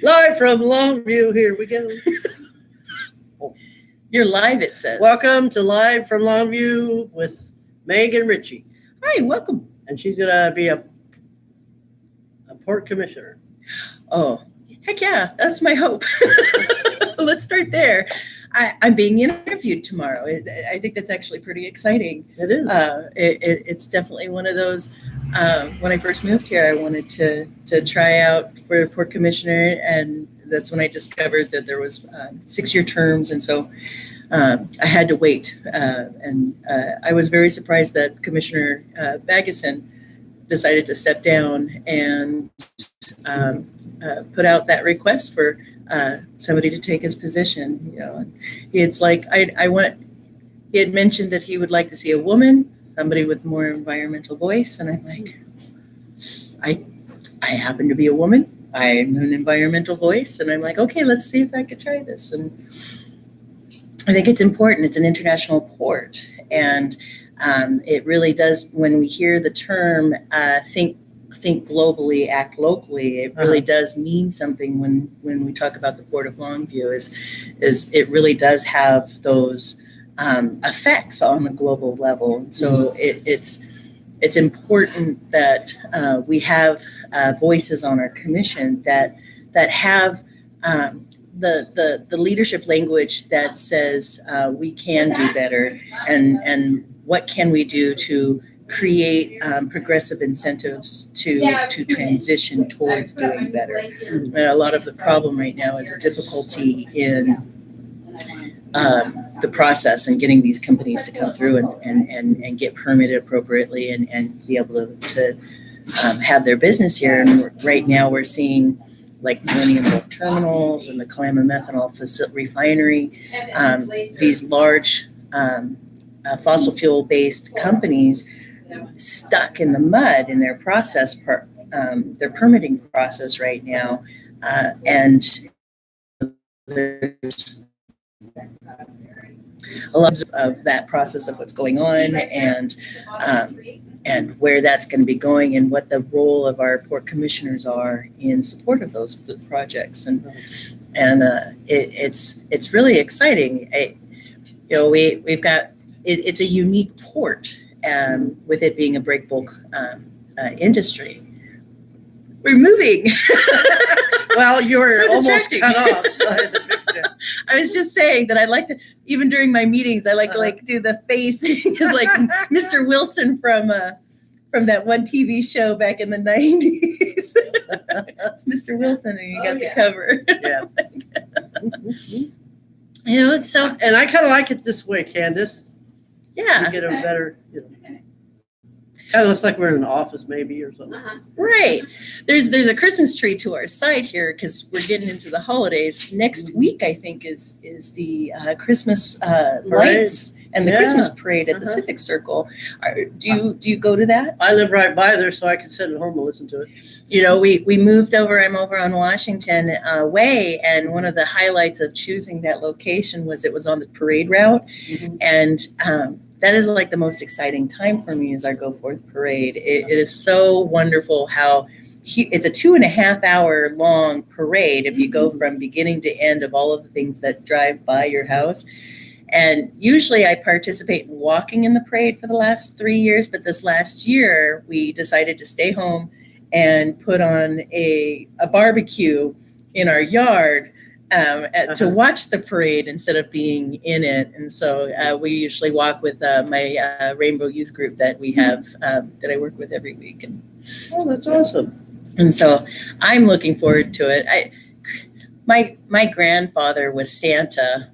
Live from Longview, here we go. You're live, it says. Welcome to Live from Longview with Meg and Richie. Hi, welcome. And she's going to be a port commissioner. Oh, heck yeah, that's my hope. Let's start there. I'm being interviewed tomorrow. I think that's actually pretty exciting. It is. It's definitely one of those. When I first moved here, I wanted to try out for port commissioner, and that's when I discovered that there was 6-year terms, and so I had to wait. And I was very surprised that Commissioner Baggeson decided to step down and put out that request for somebody to take his position. You know, it's like he had mentioned that he would like to see a woman, somebody with more environmental voice, and I'm like, I happen to be a woman. I'm an environmental voice, and I'm like, okay, let's see if I could try this. And I think it's important. It's an international port, and it really does. When we hear the term "think globally, act locally," it really does mean something. When we talk about the Port of Longview, is it really does have those effects on the global level. And so it's important that we have voices on our commission that have the leadership language that says we can do better, and what can we do to create progressive incentives to transition towards doing better. And a lot of the problem right now is a difficulty in the process and getting these companies to come through and get permitted appropriately and be able to have their business here. And right now we're seeing like Millennium Bulk Terminals and the Kalama Methanol Refinery, these large fossil fuel based companies stuck in the mud in their process, their permitting process right now. And there's a lot of that process of what's going on and where that's going to be going and what the role of our port commissioners are in support of those projects. And it's really exciting. We've got it's a unique port, with it being a break bulk industry. We're moving. Well, you were So almost distracting. cut off. So I had to fix it. I was just saying that I like to, even during my meetings, I like to do the face, because like Mr. Wilson from that one TV show back in the 90s. It's Mr. Wilson, and you got the cover. Yeah. It's so, And I kind of like it this way, Candace. yeah. You get a better, kind of looks like we're in an office maybe or something. Right. There's a Christmas tree to our side here because we're getting into the holidays. Next week, I think, is the Christmas lights and the Christmas parade at the Civic Circle. Do you go to that? I live right by there, so I can sit at home and listen to it. We moved over. I'm over on Washington Way, and one of the highlights of choosing that location was it was on the parade route, and that is like the most exciting time for me as I go forth parade. It is so wonderful how it's a 2.5 hour long parade if you go from beginning to end of all of the things that drive by your house. And usually I participate in walking in the parade for the last 3 years, but this last year we decided to stay home and put on a barbecue in our yard to watch the parade instead of being in it. And so we usually walk with my Rainbow Youth group that we have that I work with every week. Oh, that's awesome. And so I'm looking forward to it. My grandfather was Santa.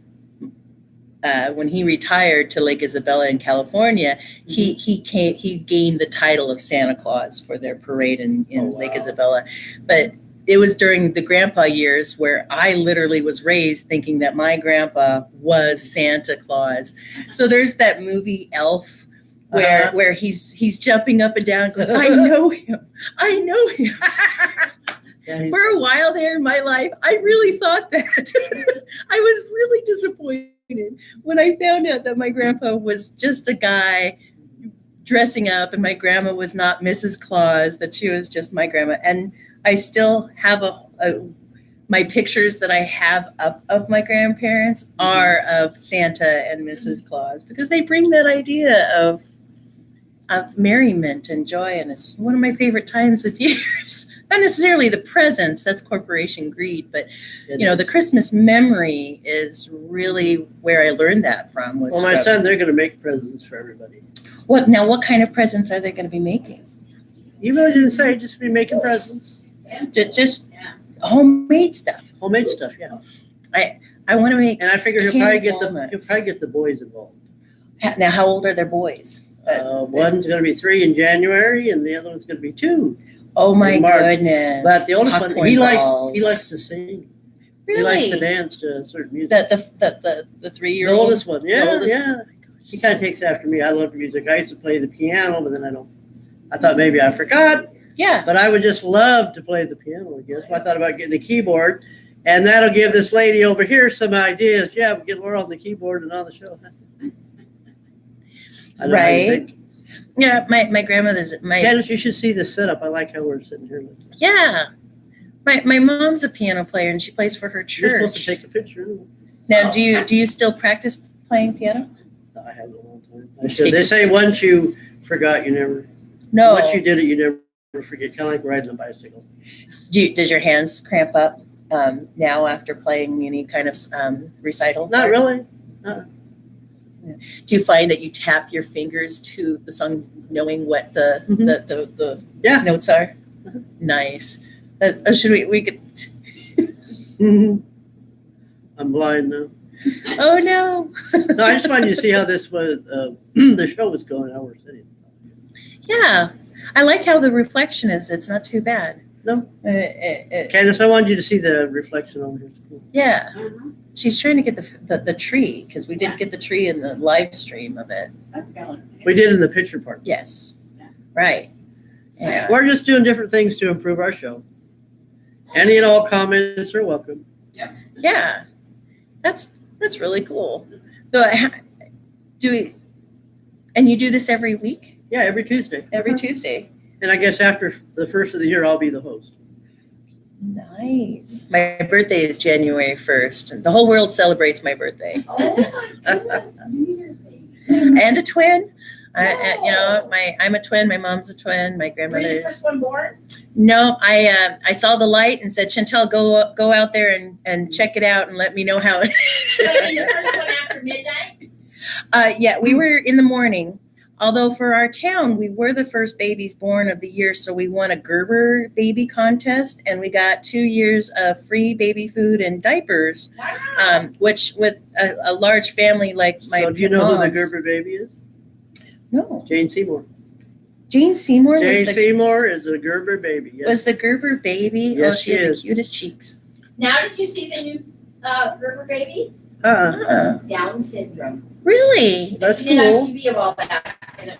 When he retired to Lake Isabella in California, he gained the title of Santa Claus for their parade in Lake Isabella. But it was during the grandpa years where I literally was raised thinking that my grandpa was Santa Claus. So there's that movie Elf where he's jumping up and down going, I know him. For a while there in my life, I really thought that. I was really disappointed when I found out that my grandpa was just a guy dressing up and my grandma was not Mrs. Claus, that she was just my grandma. And I still have my pictures that I have up of my grandparents are of Santa and Mrs. Claus, because they bring that idea of merriment and joy, and it's one of my favorite times of years. Not necessarily the presents, that's corporation greed, but the Christmas memory is really where I learned that from. Well, my son, they're going to make presents for everybody. What kind of presents are they going to be making? You really didn't say, just be making presents. Just homemade stuff. Homemade stuff, yeah. I want to make. And I figure he'll probably get the boys involved. Now, how old are their boys? One's going to be 3 in January, and the other one's going to be 2. Oh my goodness! But the oldest one, he balls. likes to sing. Really? He likes to dance to certain music. The 3-year-old. The oldest one, yeah, oldest yeah. He kind of takes after me. I love music. I used to play the piano, but then I thought maybe I forgot. Yeah. But I would just love to play the piano again. So I thought about getting the keyboard, and that'll give this lady over here some ideas. Yeah, we'll get her on the keyboard and on the show. Right. Yeah, my grandmother's Candace, you should see this setup. I like how we're sitting here. Yeah. My mom's a piano player, and she plays for her church. You're supposed to take a picture. Now, do you still practice playing piano? I haven't in a long time. They say once you forgot, you never. No. Once you did it, you never forget. Kind of like riding a bicycle. Does your hands cramp up now after playing any kind of recital? Not really. Do you find that you tap your fingers to the song, knowing what the notes are? Nice. Should we could. I'm blind now. Oh no! No, I just wanted you to see how this was. The show was going. How we're sitting. Yeah, I like how the reflection is. It's not too bad. No. Candace, I wanted you to see the reflection over here. It's cool. Yeah. She's trying to get the tree, because we didn't get the tree in the live stream of it. That's going. We did in the picture part. Yes. Right. Yeah. We're just doing different things to improve our show. Any and all comments are welcome. Yeah. That's really cool. So, and you do this every week? Yeah, every Tuesday. Every Tuesday. And I guess after the first of the year, I'll be the host. Nice. My birthday is January 1st, and the whole world celebrates my birthday. Oh my goodness, New Year's Day. And a twin. Whoa. I'm a twin. My mom's a twin. My Were you grandmother. the first one born? No, I saw the light and said, Chantel, go out there and check it out and let me know how. So you the first one after midnight? Yeah, we were in the morning. Although for our town, we were the first babies born of the year, so we won a Gerber baby contest, and we got 2 years of free baby food and diapers, Wow. which with a large family like my So do you know who the mom's- Gerber baby is? No. Jane Seymour. Jane Seymour Jane Seymour is a Gerber baby. Yes. was the Gerber baby. Yes, She had she the is. cutest cheeks. Now did you see the new Gerber baby? Down syndrome. Really? That's I seen it on cool. TV a while back. And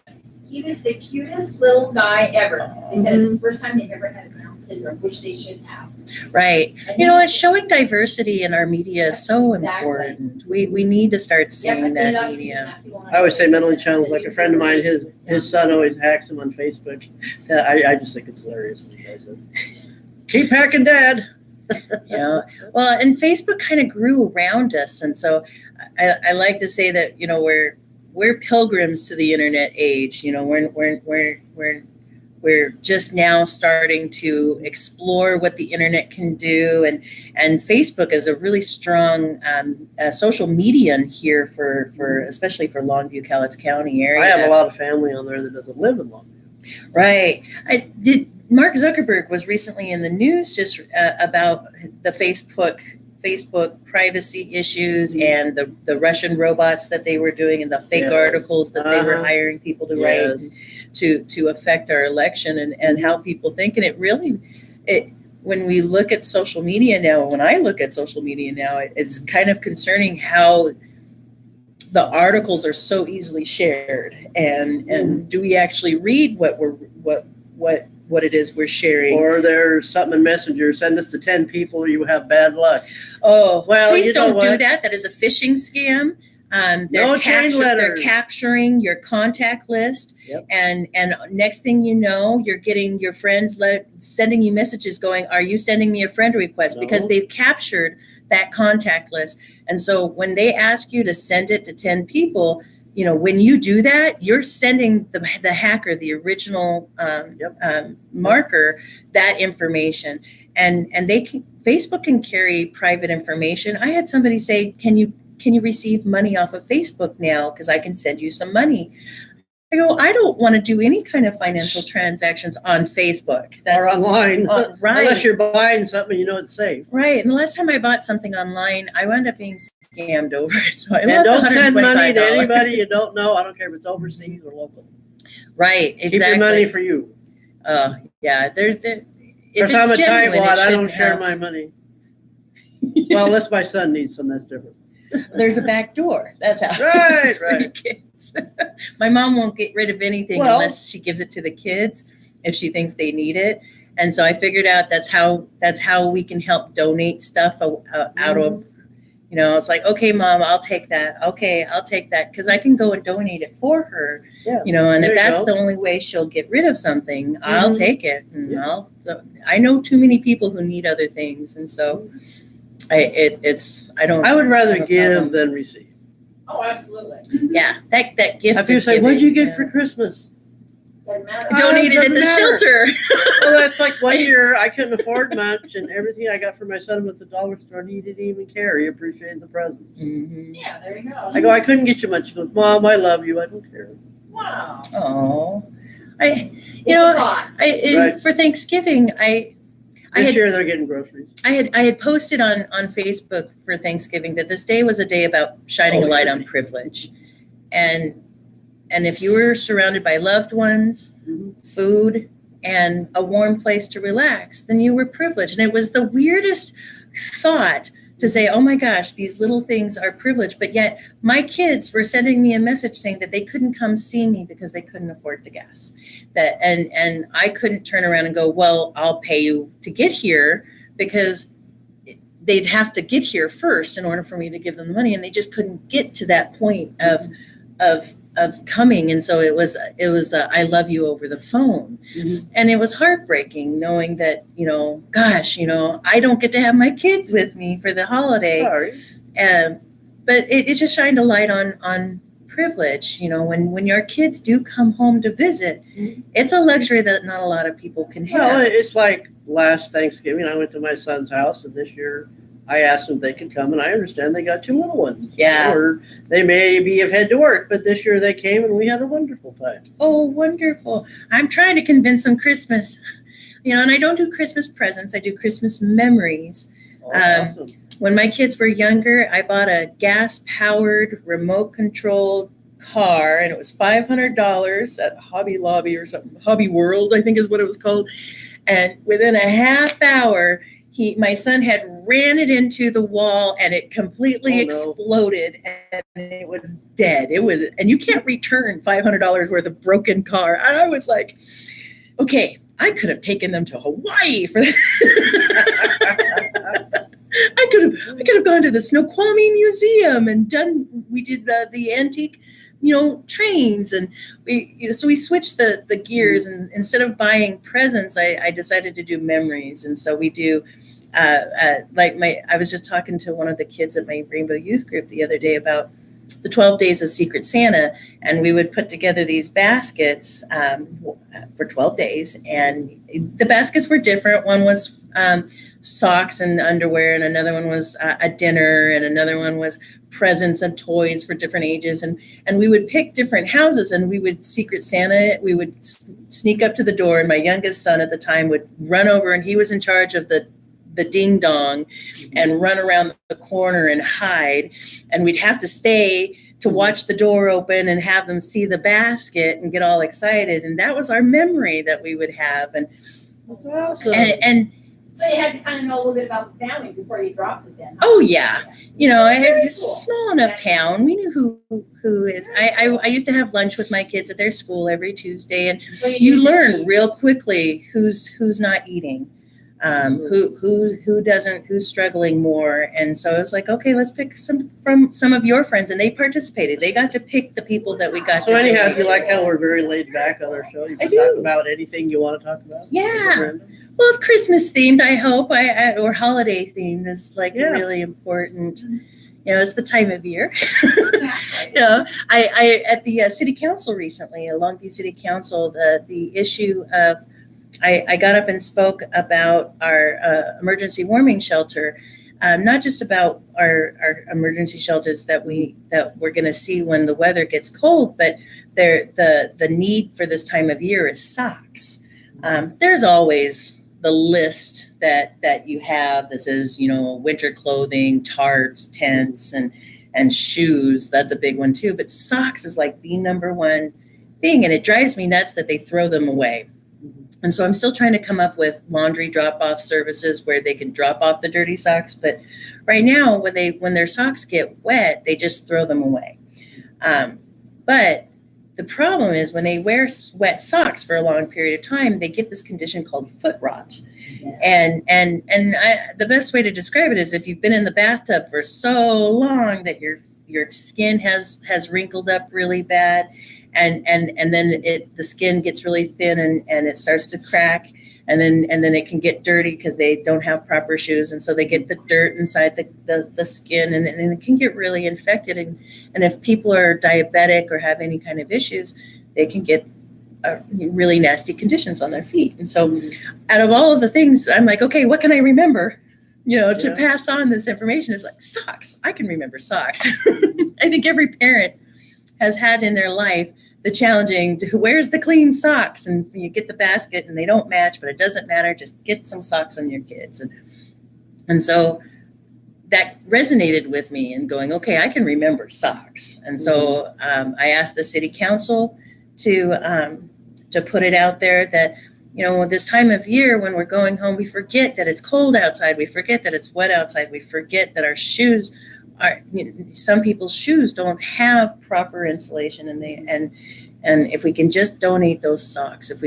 he was the cutest little guy ever. They said it's the first time they've ever had Down syndrome, which they should have. Right. And You know he- what? Showing diversity in our media is so Exactly. important. We need to start Yep, I seeing seen it that on TV media. not too long I always ago. say mentally challenged. Like a friend of mine, his son always hacks him on Facebook. I just think it's hilarious when he does it. Keep hacking, Dad. You know, well, and Facebook kind of grew around us, and so I like to say that we're pilgrims to the internet age. You know, we're just now starting to explore what the internet can do, and Facebook is a really strong social media here for especially for Longview, Cowlitz County area. I have a lot of family on there that doesn't live in Longview. Right. Mark Zuckerberg was recently in the news just about the Facebook privacy issues and the Russian robots that they were doing and the fake Yes. articles that they were Uh-huh. hiring people to Yes. write to affect our election and how people think. And when we look at social media now, when I look at social media now, it's kind of concerning how the articles are so easily shared, and do we actually read what it is we're sharing? Or there's something in Messenger, send us to 10 people, you have bad luck. Oh, Well, please you know don't do what? that. That is a phishing scam. No chain they're letters. capturing your contact list. Yep. And next thing you know, you're getting your friends sending you messages going, are you sending me a friend request? No. Because they've captured that contact list. And so when they ask you to send it to 10 people, you know, when you do that, you're sending the hacker, the original marker, that information. And Facebook can carry private information. I had somebody say, can you receive money off of Facebook now? Because I can send you some money. I go, I don't want to do any kind of financial transactions on Facebook. Or online. Right. Unless you're buying something, you know it's safe. Right. And the last time I bought something online, I wound up being scammed over it. So I And lost don't send money to $125. anybody you don't know. I don't care if it's overseas or local. Right. Exactly. Keep your money for you. Yeah. They're Because I'm a tightwad, I don't share my money. Well, unless my son needs some, that's different. There's a back door. That's how. Right, for your kids. My mom won't get rid of anything unless she gives it to the kids if she thinks they need it. And so I figured out that's how we can help donate stuff out of, you know, it's like, okay, Mom, I'll take that. Okay, I'll take that because I can go and donate it for her. Yeah, you know, and if that's go. the only way she'll get rid of something, I'll take it. And I know too many people who need other things, and so I would rather give than receive. Oh, absolutely. Yeah, that gift. If you say, "What'd you get for Christmas?" Doesn't matter. Donated at the shelter. Well, that's like one year I couldn't afford much, and everything I got for my son at the dollar store, he didn't even care. He appreciated the presents. Mm-hmm. Yeah, there you go. I go, I couldn't get you much. He goes, Mom, I love you. I don't care. Wow. Oh, Right. for Thanksgiving, This year they're getting groceries. I had posted on Facebook for Thanksgiving that this day was a day about shining a light on privilege, and if you were surrounded by loved ones, food, and a warm place to relax, then you were privileged. And it was the weirdest thought to say, oh my gosh, these little things are privileged. But yet my kids were sending me a message saying that they couldn't come see me because they couldn't afford the gas. And I couldn't turn around and go, well, I'll pay you to get here, because they'd have to get here first in order for me to give them the money. And they just couldn't get to that point of coming. And so it was I love you over the phone. Mm-hmm. And it was heartbreaking knowing that, gosh, I don't get to have my kids with me for the holiday. Sorry. But it just shined a light on privilege. When your kids do come home to visit, it's a luxury that not a lot of people can have. Well, it's like last Thanksgiving, I went to my son's house, and this year I asked them if they could come, and I understand they got 2 little ones. Yeah. Or they maybe have had to work, but this year they came, and we had a wonderful time. Oh, wonderful. I'm trying to convince them Christmas, and I don't do Christmas presents. I do Christmas memories. Oh, awesome. When my kids were younger, I bought a gas-powered, remote-controlled car, and it was $500 at Hobby Lobby or something. Hobby World, I think is what it was called. And within a half hour, my son had ran it into the wall, and it completely exploded, and it was dead. And you can't return $500 worth of broken car. And I was like, okay, I could have taken them to Hawaii for that. I could have gone to the Snoqualmie Museum and we did the antique, trains, and so we switched the gears, and instead of buying presents, I decided to do memories. And so we do, I was just talking to one of the kids at my Rainbow Youth Group the other day about the 12 days of Secret Santa, and we would put together these baskets for 12 days, and the baskets were different. One was socks and underwear, and another one was a dinner, and another one was presents and toys for different ages, and we would pick different houses, and we would Secret Santa it. We would sneak up to the door, and my youngest son at the time would run over, and he was in charge of the ding dong, and run around the corner and hide, and we'd have to stay to watch the door open and have them see the basket and get all excited. And that was our memory that we would have. And that's awesome. And so you had to kind of know a little bit about the family before you dropped it then. Huh? Oh yeah. It's a small enough town. We knew who is. I used to have lunch with my kids at their school every Tuesday, and So you learn real quickly who's not eating. who's struggling more. And so I was like, okay, let's pick some from some of your friends, and they participated. They got to pick the people that we got So to anyhow, donate you to. like how we're very laid back on our show? You I can talk do. about anything you want to talk about? Yeah. Well, it's Christmas themed, I hope, or holiday themed is like Yeah. really important. You know, it's the time of year. Exactly. You know, I at the city council recently, Longview City Council, the issue of, I got up and spoke about our emergency warming shelter, not just about our emergency shelters that we're going to see when the weather gets cold, but the need for this time of year is socks. There's always the list that you have that says, you know, winter clothing, tarps, tents, and shoes. That's a big one too. But socks is like the number one thing, and it drives me nuts that they throw them away. And so I'm still trying to come up with laundry drop-off services where they can drop off the dirty socks. But right now, when their socks get wet, they just throw them away. But the problem is when they wear wet socks for a long period of time, they get this condition called foot rot. And the best way to describe it is if you've been in the bathtub for so long that your skin has wrinkled up really bad, and then the skin gets really thin and it starts to crack, and then it can get dirty because they don't have proper shoes, and so they get the dirt inside the skin, and it can get really infected, and if people are diabetic or have any kind of issues, they can get really nasty conditions on their feet. And so out of all of the things, I'm like, okay, what can I remember, to pass on this information? Is like socks. I can remember socks. I think every parent has had in their life the challenging, where's the clean socks? And you get the basket and they don't match, but it doesn't matter. Just get some socks on your kids. And so that resonated with me and going, okay, I can remember socks. And so I asked the city council to put it out there that, this time of year when we're going home, we forget that it's cold outside. We forget that it's wet outside. We forget that our shoes some people's shoes don't have proper insulation, and if we can just donate those socks, if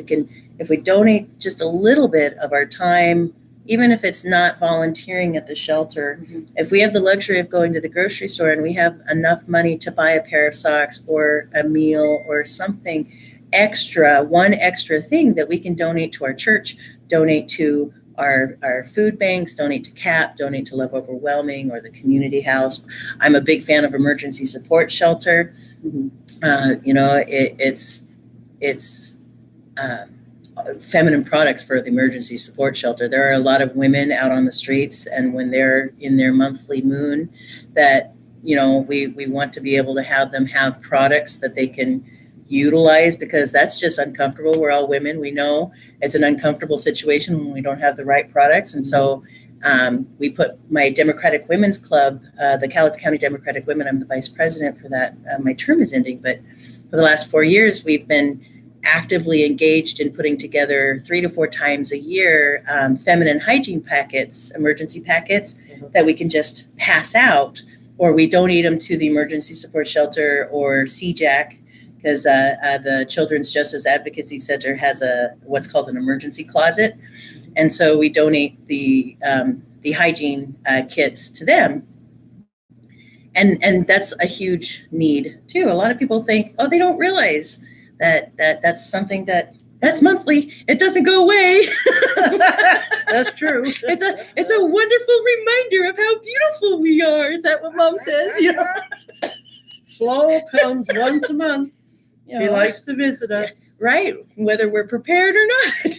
we donate just a little bit of our time, even if it's not volunteering at the shelter, if we have the luxury of going to the grocery store and we have enough money to buy a pair of socks or a meal or something extra, one extra thing that we can donate to our church, donate to our food banks, donate to CAP, donate to Love Overwhelming or the community house. I'm a big fan of emergency support shelter. It's feminine products for the emergency support shelter. There are a lot of women out on the streets, and when they're in their monthly moon, that we want to be able to have them have products that they can utilize, because that's just uncomfortable. We're all women. We know it's an uncomfortable situation when we don't have the right products. And so we put my Democratic Women's Club, the Cowlitz County Democratic Women, I'm the vice president for that. My term is ending, but for the last 4 years, we've been actively engaged in putting together 3 to 4 times a year feminine hygiene packets, emergency packets that we can just pass out, or we donate them to the emergency support shelter or CJAC, because the Children's Justice Advocacy Center has what's called an emergency closet. And so we donate the hygiene kits to them. And that's a huge need too. A lot of people think, they don't realize that's something that's monthly. It doesn't go away. That's true. It's a wonderful reminder of how beautiful we are. Is that what Mom says? Flo comes once a month. She likes to visit us. Right, whether we're prepared or not.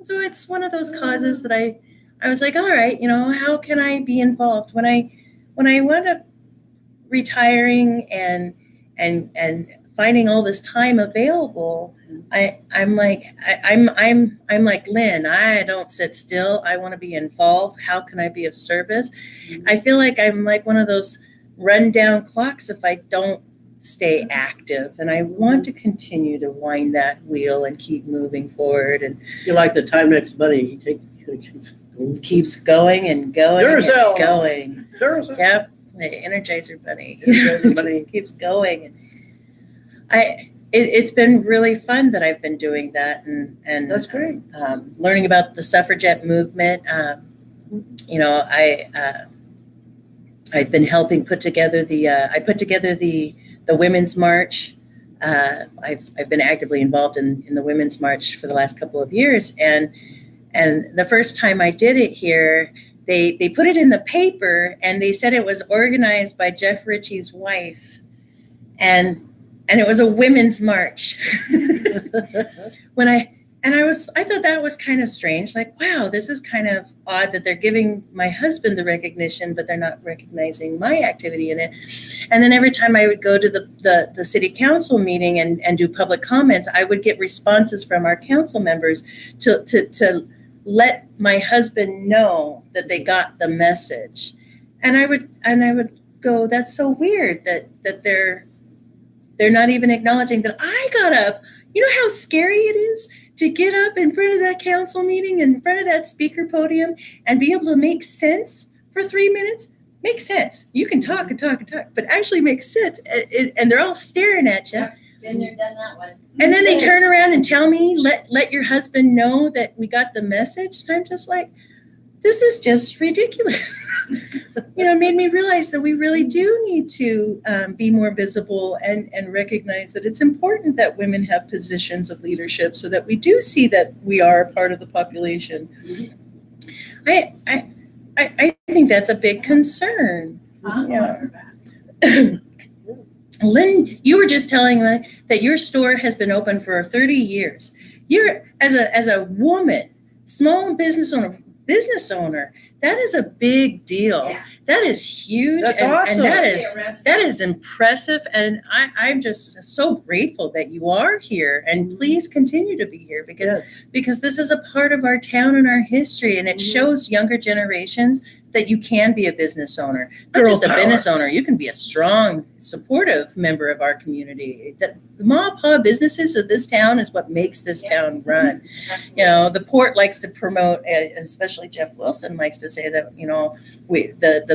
So it's one of those causes that I was like, all right, how can I be involved? When I wound up retiring and finding all this time available, I'm like Lynn, I don't sit still. I want to be involved. How can I be of service? I feel like I'm like one of those rundown clocks if I don't stay active, and I want to continue to wind that wheel and keep moving forward. And you like the Timex money, keeps going and going Duracell. and going. Duracell. Yep, the Energizer Bunny. Energizer Bunny. Keeps going. And it's been really fun that I've been doing that and That's great. Learning about the suffragette movement. You know, I've been helping put together I put together the Women's March. I've been actively involved in the Women's March for the last couple of years, and the first time I did it here, they put it in the paper and they said it was organized by Jeff Ritchie's wife, and it was a women's march. I thought that was kind of strange. Like, wow, this is kind of odd that they're giving my husband the recognition, but they're not recognizing my activity in it. And then every time I would go to the city council meeting and do public comments, I would get responses from our council members to let my husband know that they got the message. And I would go, that's so weird that they're not even acknowledging that I got up. You know how scary it is to get up in front of that council meeting, in front of that speaker podium, and be able to make sense for 3 minutes? Make sense. You can talk and talk and talk, but actually make sense. And they're all staring at you. Been there, done that one. And then they turn around and tell me, let your husband know that we got the message. And I'm just like, this is just ridiculous. It made me realize that we really do need to be more visible and recognize that it's important that women have positions of leadership so that we do see that we are a part of the population. I think that's a big concern. Yeah. Lynn, you were just telling me that your store has been open for 30 years. You're, as a woman, small business owner, that is a big deal. Yeah. That is huge. That's and, awesome. And that is impressive. And I'm just so grateful that you are here. And please continue to be here because this is a part of our town and our history. And it shows younger generations that you can be a business owner. Not Girl just a power. business owner, you can be a strong, supportive member of our community. The mom and pop businesses of this town is what makes this town run. The port likes to promote, especially Jeff Wilson likes to say that,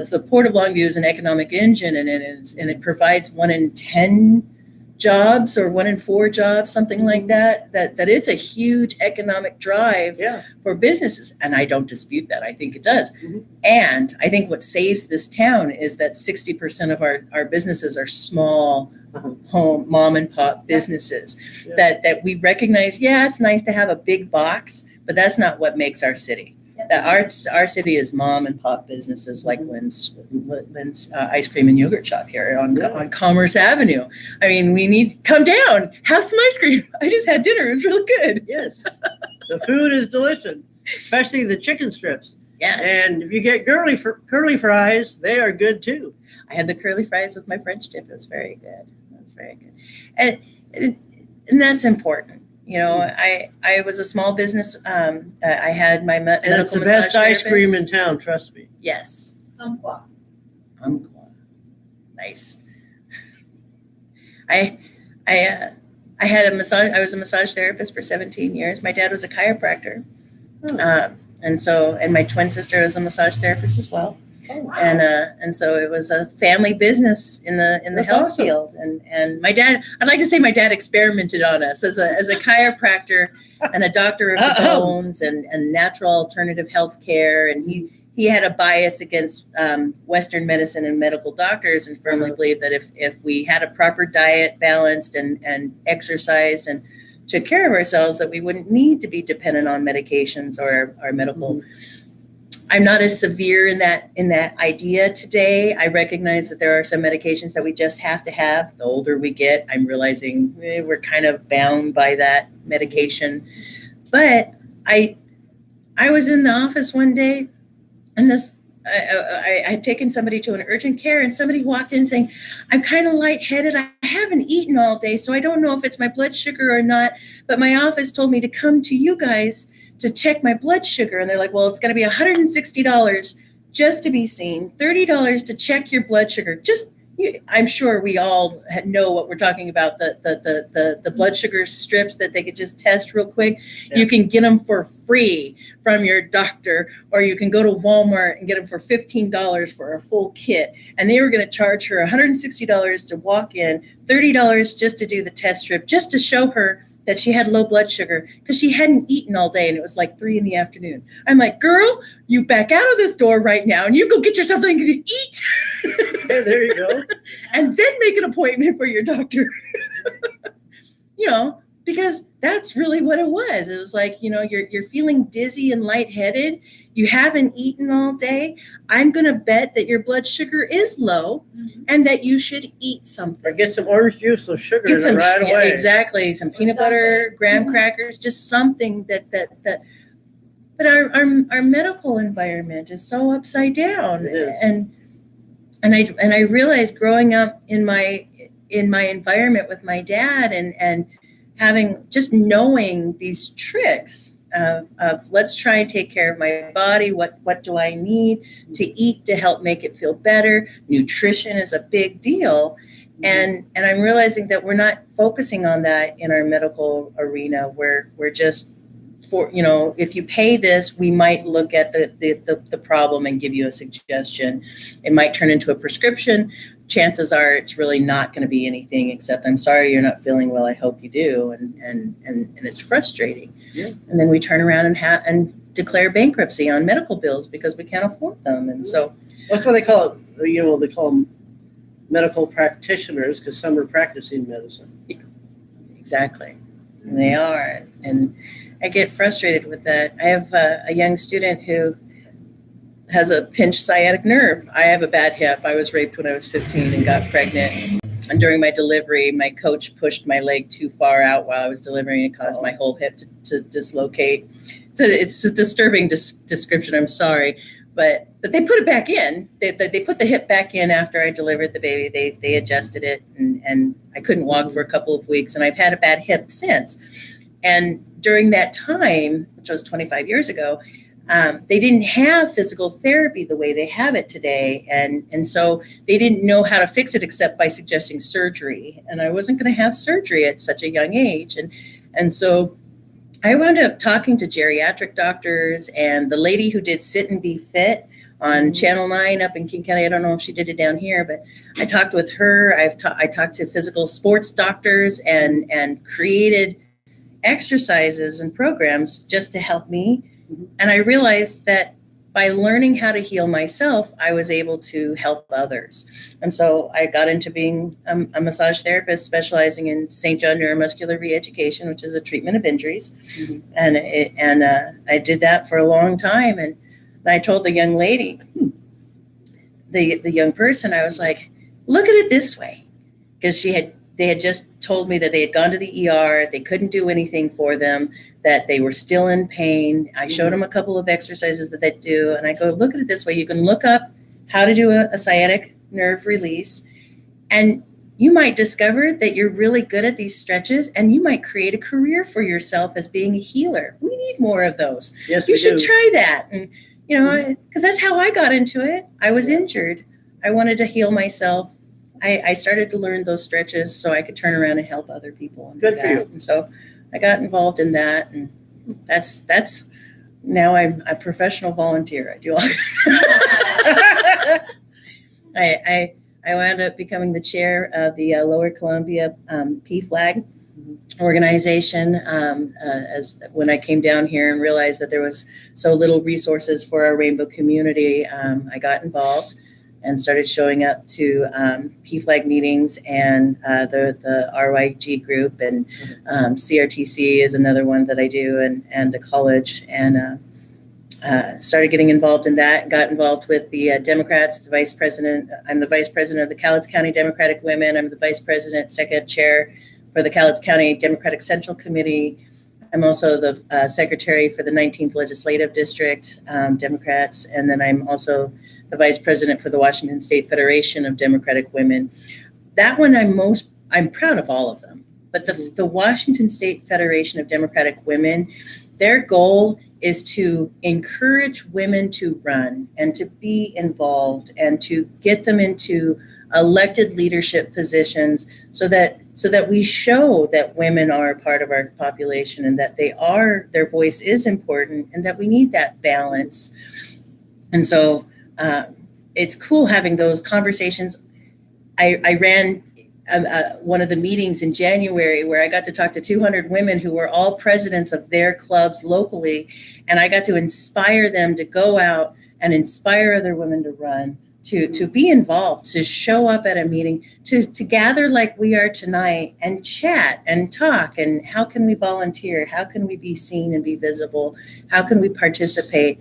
the Port of Longview is an economic engine, and it provides 1 in 10 jobs or 1 in 4 jobs, something like that it's a huge economic drive for businesses. And I don't dispute that. I think it does. And I think what saves this town is that 60% of our businesses are small home mom and pop businesses that we recognize. It's nice to have a big box, but that's not what makes our city. That our city is mom and pop businesses like Lynn's ice cream and yogurt shop here on Commerce Avenue. I mean, come down, have some ice cream. I just had dinner. It was really good. Yes. The food is delicious, especially the chicken strips. Yes. And if you get curly fries, they are good too. I had the curly fries with my French dip. It was very good. And that's important. I was a small business. I had my medical And it's the best ice therapist. cream in town, trust me. Yes. Umpqua. Nice. I had a massage. I was a massage therapist for 17 years. My dad was a chiropractor, and my twin sister was a massage therapist as well. Oh, wow. And so it was a family business in the That's health awesome. field. And my dad, I'd like to say my dad experimented on us as a chiropractor and a doctor of the bones and natural alternative health care. And he had a bias against Western medicine and medical doctors, and firmly believed that if we had a proper diet, balanced and exercised and took care of ourselves, that we wouldn't need to be dependent on medications or our medical. I'm not as severe in that idea today. I recognize that there are some medications that we just have to have. The older we get, I'm realizing we're kind of bound by that medication. But I was in the office one day, and I had taken somebody to an urgent care, and somebody walked in saying, I'm kind of lightheaded. I haven't eaten all day, so I don't know if it's my blood sugar or not. But my office told me to come to you guys to check my blood sugar. And they're like, well, it's going to be $160 just to be seen, $30 to check your blood sugar. Just, I'm sure we all know what we're talking about, the blood sugar strips that they could just test real quick. Yeah. You can get them for free from your doctor, or you can go to Walmart and get them for $15 for a full kit. And they were going to charge her $160 to walk in, $30 just to do the test strip, just to show her that she had low blood sugar because she hadn't eaten all day and it was like 3 p.m. I'm like, girl, you back out of this door right now and you go get yourself something to eat. Yeah, there you go. And then make an appointment for your doctor. Because that's really what it was. It was like, you're feeling dizzy and lightheaded. You haven't eaten all day. I'm going to bet that your blood sugar is low and that you should eat something. Or get some orange juice, so sugar Get in some it right away. Exactly. Some peanut butter, graham crackers, just something that. But our medical environment is so upside down. It is. And I realized growing up in my environment with my dad and having just knowing these tricks of let's try and take care of my body. What do I need to eat to help make it feel better? Nutrition is a big deal. And I'm realizing that we're not focusing on that in our medical arena. We're just if you pay this, we might look at the problem and give you a suggestion. It might turn into a prescription. Chances are it's really not going to be anything except, I'm sorry you're not feeling well. I hope you do. And it's frustrating. Yeah. And then we turn around and declare bankruptcy on medical bills because we can't afford them. And so that's why they call it, they call them medical practitioners because some are practicing medicine. Exactly. And they are. And I get frustrated with that. I have a young student who has a pinched sciatic nerve. I have a bad hip. I was raped when I was 15 and got pregnant. And during my delivery, my coach pushed my leg too far out while I was delivering. It caused my whole hip to dislocate. So it's a disturbing description. I'm sorry. But they put it back in. They put the hip back in after I delivered the baby. They adjusted it, and I couldn't walk for a couple of weeks. And I've had a bad hip since. And during that time, which was 25 years ago, they didn't have physical therapy the way they have it today. And so they didn't know how to fix it except by suggesting surgery. And I wasn't going to have surgery at such a young age. And so I wound up talking to geriatric doctors and the lady who did Sit and Be Fit on Channel 9 up in King County. I don't know if she did it down here, but I talked with her. I talked to physical sports doctors and created exercises and programs just to help me. And I realized that by learning how to heal myself, I was able to help others. And so I got into being a massage therapist specializing in St. John neuromuscular reeducation, which is a treatment of injuries. And I did that for a long time. And I told the young lady, the young person, I was like, look at it this way. Because they had just told me that they had gone to the ER, they couldn't do anything for them, that they were still in pain. I showed them a couple of exercises that they do, and I go, look at it this way. You can look up how to do a sciatic nerve release, and you might discover that you're really good at these stretches, and you might create a career for yourself as being a healer. We need more of those. Yes, you we should do. try that. And, because that's how I got into it. I was injured. I wanted to heal myself. I started to learn those stretches so I could turn around and help other people. Good for you. And so I got involved in that, and that's now I'm a professional volunteer. I do all. I wound up becoming the chair of the Lower Columbia PFLAG organization as when I came down here and realized that there was so little resources for our rainbow community. I got involved and started showing up to PFLAG meetings and the RYG group, and CRTC is another one that I do, and the college, and started getting involved in that. Got involved with the Democrats, the vice president. I'm the vice president of the Cowlitz County Democratic Women. I'm the vice president, second chair for the Cowlitz County Democratic Central Committee. I'm also the secretary for the 19th Legislative District, Democrats, and then I'm also the vice president for the Washington State Federation of Democratic Women. That one I'm proud of all of them. But the Washington State Federation of Democratic Women, their goal is to encourage women to run and to be involved and to get them into elected leadership positions so that we show that women are a part of our population and that their voice is important and that we need that balance. And so it's cool having those conversations. I ran one of the meetings in January where I got to talk to 200 women who were all presidents of their clubs locally. And I got to inspire them to go out and inspire other women to run, to be involved, to show up at a meeting, to gather like we are tonight and chat and talk. And how can we volunteer? How can we be seen and be visible? How can we participate?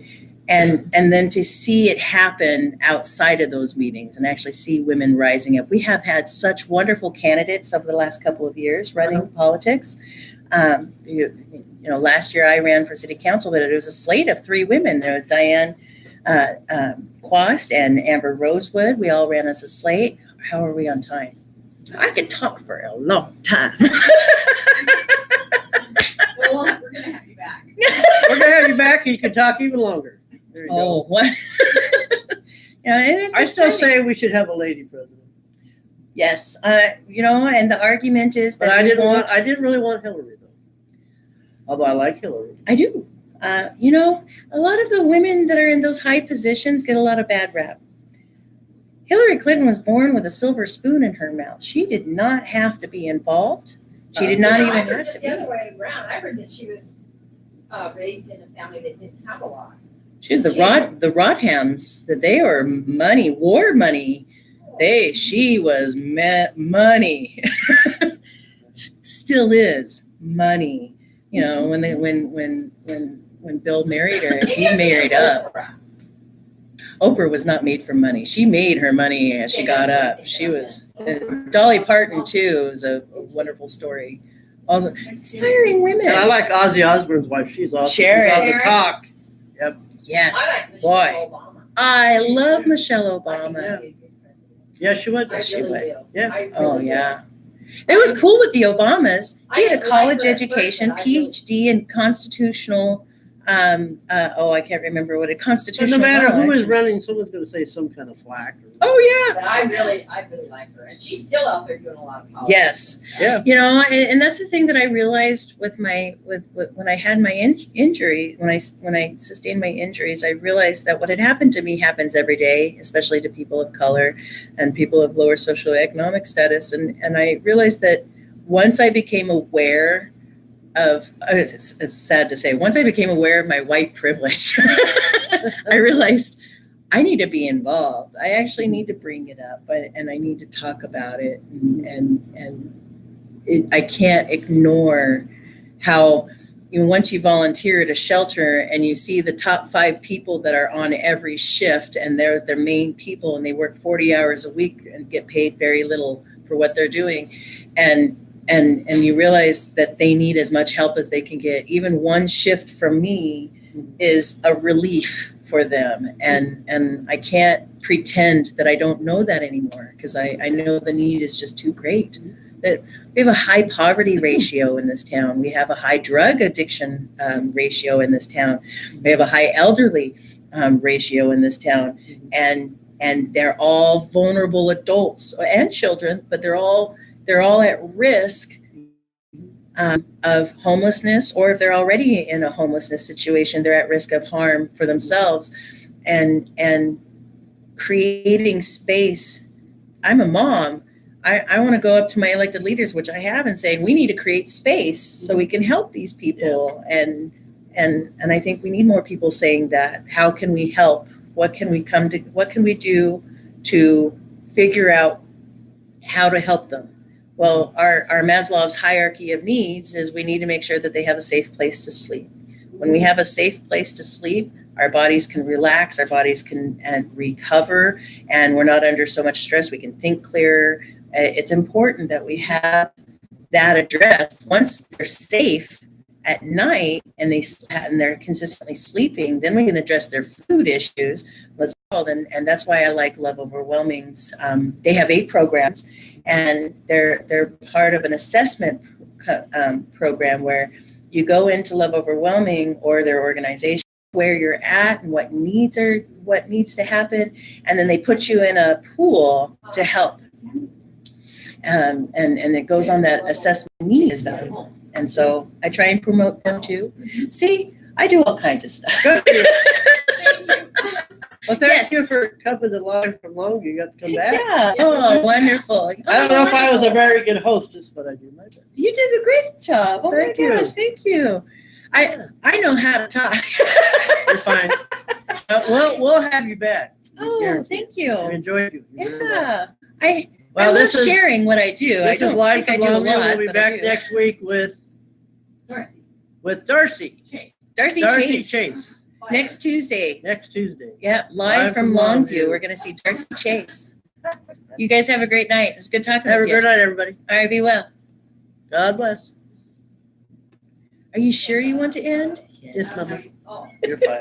And then to see it happen outside of those meetings and actually see women rising up. We have had such wonderful candidates over the last couple of years running politics. Last year I ran for city council, but it was a slate of 3 women. There was Diane Quast and Amber Rosewood. We all ran as a slate. How are we on time? I could talk for a long time. Well, we're gonna have you back. We're gonna have you back, and you can talk even longer. There you go. What? I still say we should have a lady president. Yes, and the argument is that But I didn't really want Hillary though. Although I like Hillary. I do. A lot of the women that are in those high positions get a lot of bad rap. Hillary Clinton was born with a silver spoon in her mouth. She did not have to be involved. She did not even I heard have just to the be. other way around. I heard that she was raised in a family that didn't have a lot. She was the Rodhams, that they were war money. She was money. Still is money. When Bill married her, he married up. Oprah was not made for money. She made her money as she got up. She was. Dolly Parton too is a wonderful story. All the inspiring women. And I like Ozzy Osbourne's wife. She's awesome. Sharon. She's on the talk. Yes. I like Michelle Boy. Obama. I love Michelle I think Obama. she'd be a good president. Yeah, she would. I she really would. do. Yeah. I really Oh do. yeah. It was cool with the Obamas. I He had a didn't like college her at first, education, but I really- PhD in constitutional. I can't remember what a But constitutional. no matter who knowledge. is running, someone's going to say some kind of flack. Oh But I really like her, and she's still out there doing a lot of yeah. politics. Yes. Yeah. And that's the thing that I realized with when I had my injury, when I sustained my injuries, I realized that what had happened to me happens every day, especially to people of color and people of lower socioeconomic status. And I realized that once I became aware of, it's sad to say, once I became aware of my white privilege, I realized I need to be involved. I actually need to bring it up, and I need to talk about it. I can't ignore how, once you volunteer at a shelter and you see the top 5 people that are on every shift and they're their main people and they work 40 hours a week and get paid very little for what they're doing. And you realize that they need as much help as they can get. Even one shift from me is a relief for them. And I can't pretend that I don't know that anymore, because I know the need is just too great. That we have a high poverty ratio in this town. We have a high drug addiction ratio in this town. We have a high elderly ratio in this town. And they're all vulnerable adults and children, but they're all at risk of homelessness, or if they're already in a homelessness situation, they're at risk of harm for themselves. And creating space. I'm a mom. I want to go up to my elected leaders, which I have, and say, we need to create space so we can help these people. And I think we need more people saying that. How can we help? What can we do to figure out how to help them? Well, our Maslow's hierarchy of needs is we need to make sure that they have a safe place to sleep. When we have a safe place to sleep, our bodies can relax, our bodies can recover, and we're not under so much stress. We can think clearer. It's important that we have that addressed. Once they're safe at night and they're consistently sleeping, then we can address their food issues. And that's why I like Love Overwhelming's. They have 8 programs, and they're part of an assessment program where you go into Love Overwhelming or their organization, where you're at and what what needs to happen, and then they put you in a pool to help. And it goes on that assessment need is valuable. And so I try and promote them too. See, I do all kinds of stuff. Good. Thank you. Well, thank Yes. you for coming to live from Longview. You got to come back. Yeah. Oh, wonderful. I don't know if I was a very good hostess, but I did my best. You did a great job. Oh Thank my you. gosh, thank you. I know how to talk. You're fine. We'll have you back. Oh, thank We you. enjoyed you. You really Yeah. well. I Well, love this is sharing what I do. this I is don't live think from I do a Longview. lot, We'll be but I back do. next week with Darcy. Darcy. Darcy Chase. Chase. Next Tuesday. Next Tuesday. Yeah, live from Longview. We're going to see Darcy Chase. You guys have a great night. It's good talking Have a with you. good night, everybody. All right, be well. God bless. Are you sure you want to end? Yes, Mama. Oh. You're fine.